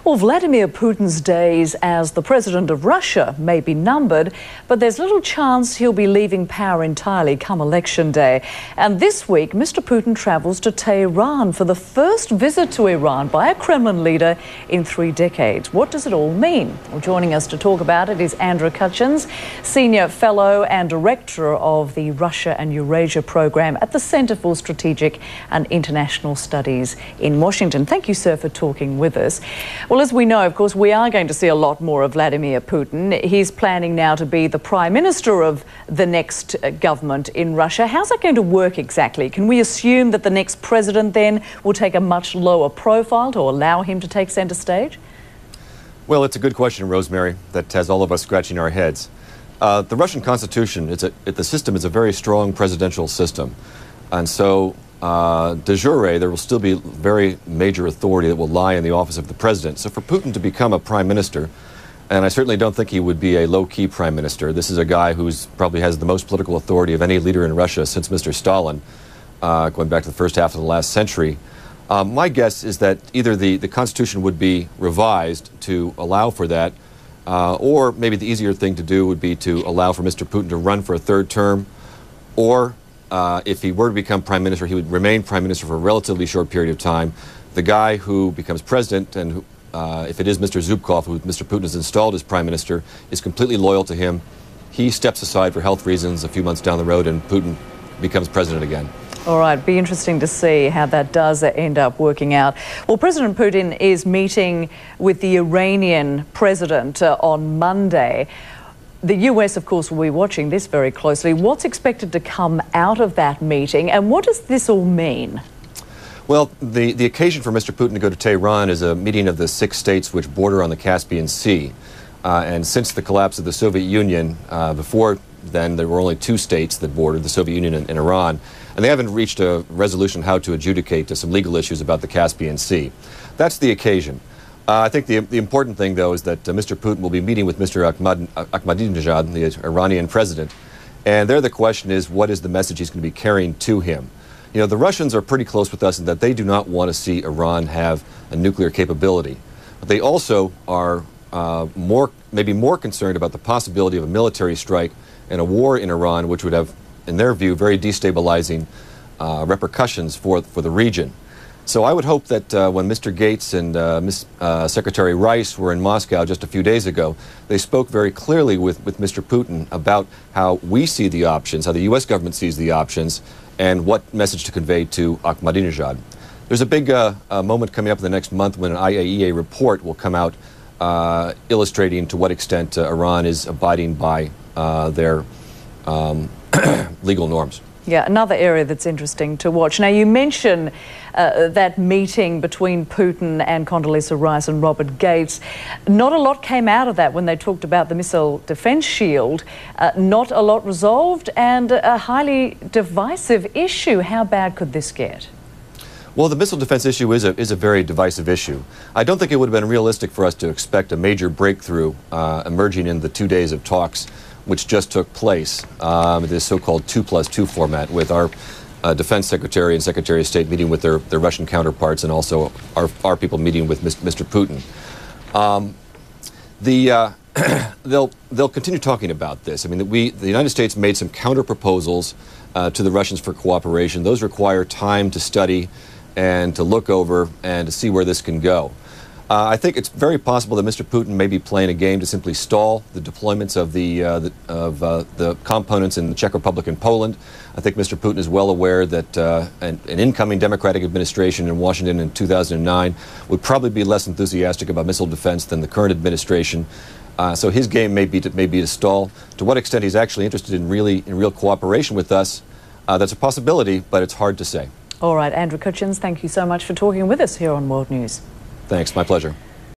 Well, Vladimir Putin's days as the president of Russia may be numbered, but there's little chance he'll be leaving power entirely come election day. And this week, Mr. Putin travels to Tehran for the first visit to Iran by a Kremlin leader in 3 decades. What does it all mean? Well, joining us to talk about it is Andrew Cutchins, Senior Fellow and Director of the Russia and Eurasia Program at the Center for Strategic and International Studies in Washington. Thank you, sir, for talking with us. Well, as we know, of course, we are going to see a lot more of Vladimir Putin. He's planning now to be the Prime Minister of the next government in Russia. How's that going to work exactly? Can we assume that the next president then will take a much lower profile to allow him to take centre stage? Well, it's a good question, Rosemary, that has all of us scratching our heads. The Russian Constitution, the system is a very strong presidential system. And so, de jure, there will still be very major authority that will lie in the office of the president. So for Putin to become a prime minister, and I certainly don't think he would be a low-key prime minister. This is a guy who's probably has the most political authority of any leader in Russia since Mr. Stalin, going back to the first half of the last century. My guess is that either the Constitution would be revised to allow for that, or maybe the easier thing to do would be to allow for Mr. Putin to run for a third term, or if he were to become prime minister, he would remain prime minister for a relatively short period of time. The guy who becomes president, and who, if it is Mr. Zhukov, who Mr. Putin has installed as prime minister, is completely loyal to him. He steps aside for health reasons a few months down the road, and Putin becomes president again. All right, be interesting to see how that does end up working out. Well, President Putin is meeting with the Iranian president on Monday. The US, of course, will be watching this very closely. What's expected to come out of that meeting, and what does this all mean? Well, the occasion for Mr. Putin to go to Tehran is a meeting of the 6 states which border on the Caspian Sea. And since the collapse of the Soviet Union, before then there were only 2 states that bordered, the Soviet Union and Iran. And they haven't reached a resolution how to adjudicate some legal issues about the Caspian Sea. That's the occasion. I think the important thing, though, is that Mr. Putin will be meeting with Mr. Ahmadinejad, the Iranian president. And there the question is, what is the message he's going to be carrying to him? You know, the Russians are pretty close with us in that they do not want to see Iran have a nuclear capability. But they also are maybe more concerned about the possibility of a military strike and a war in Iran, which would have, in their view, very destabilizing repercussions for the region. So I would hope that when Mr. Gates and Secretary Rice were in Moscow just a few days ago, they spoke very clearly with Mr. Putin about how we see the options, how the U.S. government sees the options, and what message to convey to Ahmadinejad. There's a big moment coming up in the next month when an IAEA report will come out illustrating to what extent Iran is abiding by their legal norms. Yeah, another area that's interesting to watch. Now, you mention that meeting between Putin and Condoleezza Rice and Robert Gates. Not a lot came out of that when they talked about the missile defense shield. Not a lot resolved, and a highly divisive issue. How bad could this get? Well, the missile defense issue is a very divisive issue. I don't think it would have been realistic for us to expect a major breakthrough emerging in the 2 days of talks which just took place, this so-called 2+2 format, with our Defense Secretary and Secretary of State meeting with their Russian counterparts, and also our people meeting with Mr. Putin. They'll continue talking about this. I mean, the United States made some counter-proposals to the Russians for cooperation. Those require time to study and to look over and to see where this can go. I think it's very possible that Mr. Putin may be playing a game to simply stall the deployments of the components in the Czech Republic and Poland. I think Mr. Putin is well aware that an incoming Democratic administration in Washington in 2009 would probably be less enthusiastic about missile defense than the current administration. So his game may be to stall. To what extent he's actually interested in real cooperation with us, that's a possibility, but it's hard to say. All right, Andrew Cutchins, thank you so much for talking with us here on World News. Thanks, my pleasure.